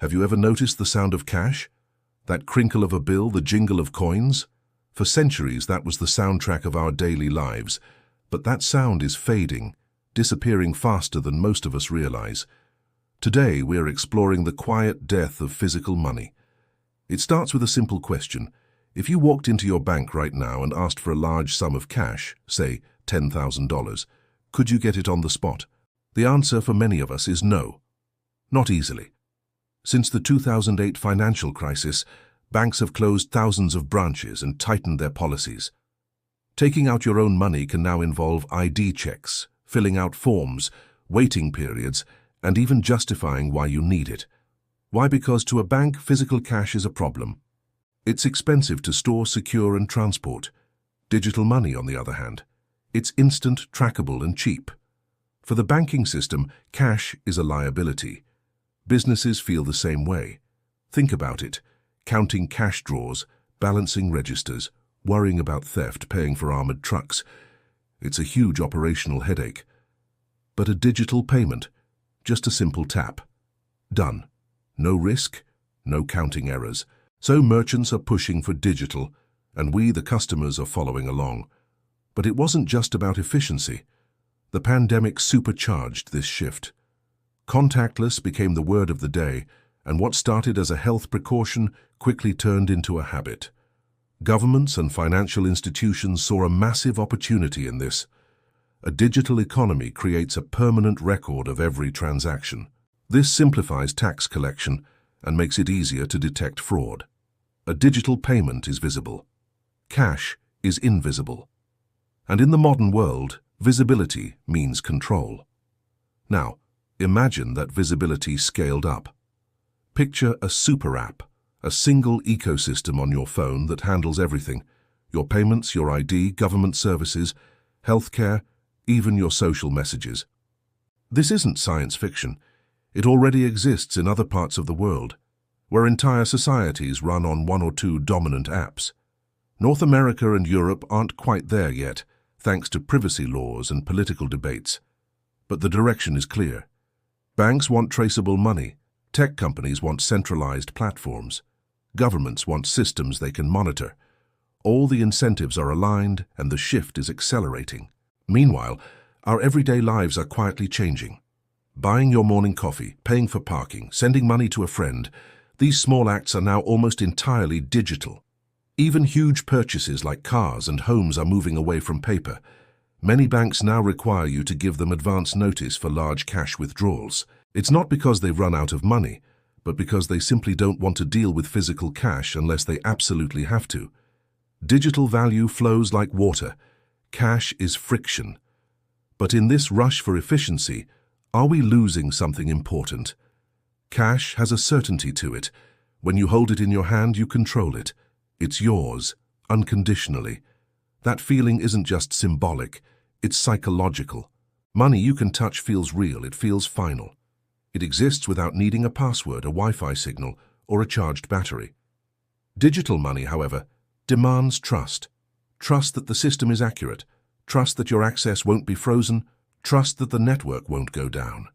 Have you ever noticed the sound of cash? That crinkle of a bill, the jingle of coins? For centuries, that was the soundtrack of our daily lives. But that sound is fading, disappearing faster than most of us realize. Today, we're exploring the quiet death of physical money. It starts with a simple question. If you walked into your bank right now and asked for a large sum of cash, say $10,000, could you get it on the spot? The answer for many of us is no. Not easily. Since the 2008 financial crisis, banks have closed thousands of branches and tightened their policies. Taking out your own money can now involve ID checks, filling out forms, waiting periods, and even justifying why you need it. Why? Because to a bank, physical cash is a problem. It's expensive to store, secure, and transport. Digital money, on the other hand, it's instant, trackable, and cheap. For the banking system, cash is a liability. Businesses feel the same way. Think about it. Counting cash drawers, balancing registers, worrying about theft, paying for armored trucks. It's a huge operational headache. But a digital payment, just a simple tap. Done. No risk, no counting errors. So merchants are pushing for digital, and we, the customers, are following along. But it wasn't just about efficiency. The pandemic supercharged this shift. Contactless became the word of the day, and what started as a health precaution quickly turned into a habit. Governments and financial institutions saw a massive opportunity in this. A digital economy creates a permanent record of every transaction. This simplifies tax collection and makes it easier to detect fraud. A digital payment is visible. Cash is invisible. And in the modern world, visibility means control. Now, imagine that visibility scaled up. Picture a super app, a single ecosystem on your phone that handles everything: your payments, your ID, government services, healthcare, even your social messages. This isn't science fiction. It already exists in other parts of the world, where entire societies run on one or two dominant apps. North America and Europe aren't quite there yet, thanks to privacy laws and political debates. But the direction is clear. Banks want traceable money. Tech companies want centralized platforms. Governments want systems they can monitor. All the incentives are aligned, and the shift is accelerating. Meanwhile, our everyday lives are quietly changing. Buying your morning coffee, paying for parking, sending money to a friend, these small acts are now almost entirely digital. Even huge purchases like cars and homes are moving away from paper. Many banks now require you to give them advance notice for large cash withdrawals. It's not because they've run out of money, but because they simply don't want to deal with physical cash unless they absolutely have to. Digital value flows like water. Cash is friction. But in this rush for efficiency, are we losing something important? Cash has a certainty to it. When you hold it in your hand, you control it. It's yours, unconditionally. That feeling isn't just symbolic, it's psychological. Money you can touch feels real, it feels final. It exists without needing a password, a Wi-Fi signal, or a charged battery. Digital money, however, demands trust. Trust that the system is accurate. Trust that your access won't be frozen. Trust that the network won't go down.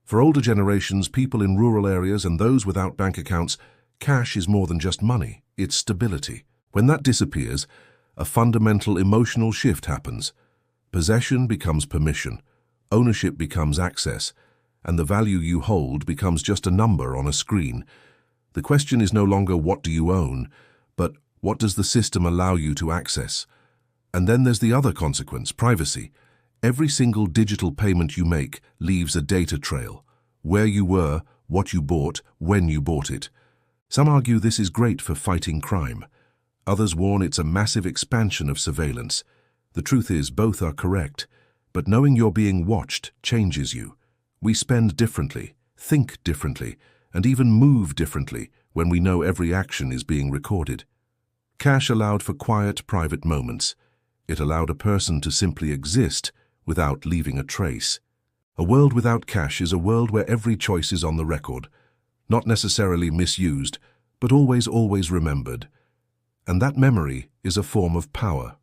For older generations, people in rural areas and those without bank accounts, cash is more than just money, it's stability. When that disappears, a fundamental emotional shift happens. Possession becomes permission, ownership becomes access, and the value you hold becomes just a number on a screen. The question is no longer what do you own, but what does the system allow you to access? And then there's the other consequence, privacy. Every single digital payment you make leaves a data trail. Where you were, what you bought, when you bought it. Some argue this is great for fighting crime. Others warn it's a massive expansion of surveillance. The truth is, both are correct. But knowing you're being watched changes you. We spend differently, think differently, and even move differently when we know every action is being recorded. Cash allowed for quiet, private moments. It allowed a person to simply exist without leaving a trace. A world without cash is a world where every choice is on the record, not necessarily misused, but always remembered. And that memory is a form of power.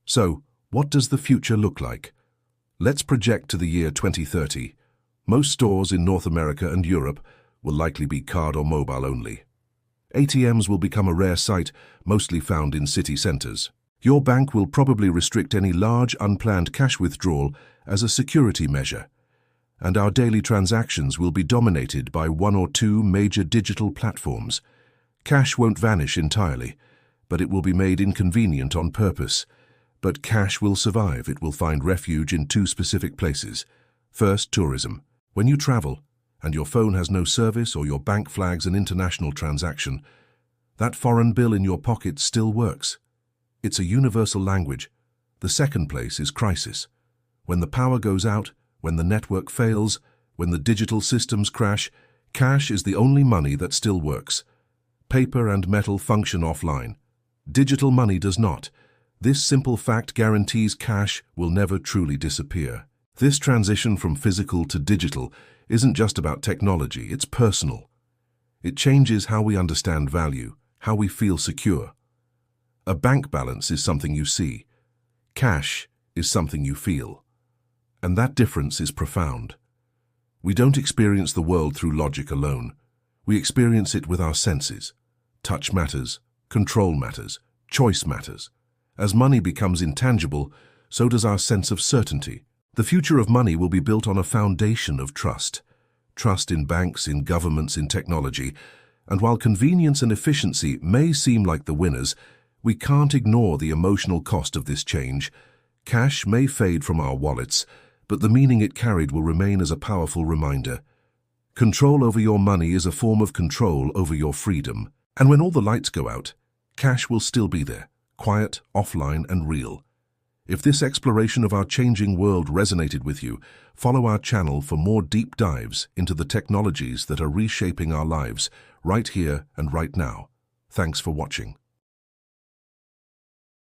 So, what does the future look like? Let's project to the year 2030. Most stores in North America and Europe will likely be card or mobile only. ATMs will become a rare sight, mostly found in city centers. Your bank will probably restrict any large, unplanned cash withdrawal as a security measure, and our daily transactions will be dominated by one or two major digital platforms. Cash won't vanish entirely, but it will be made inconvenient on purpose. But cash will survive. It will find refuge in two specific places. First, tourism. When you travel, and your phone has no service or your bank flags an international transaction, that foreign bill in your pocket still works. It's a universal language. The second place is crisis. When the power goes out, when the network fails, when the digital systems crash, cash is the only money that still works. Paper and metal function offline. Digital money does not. This simple fact guarantees cash will never truly disappear. This transition from physical to digital isn't just about technology, it's personal. It changes how we understand value, how we feel secure. A bank balance is something you see. Cash is something you feel. And that difference is profound. We don't experience the world through logic alone. We experience it with our senses. Touch matters, control matters, choice matters. As money becomes intangible, so does our sense of certainty. The future of money will be built on a foundation of trust. Trust in banks, in governments, in technology. And while convenience and efficiency may seem like the winners, we can't ignore the emotional cost of this change. Cash may fade from our wallets, but the meaning it carried will remain as a powerful reminder. Control over your money is a form of control over your freedom. And when all the lights go out, cash will still be there, quiet, offline, and real. If this exploration of our changing world resonated with you, follow our channel for more deep dives into the technologies that are reshaping our lives right here and right now. Thanks for watching.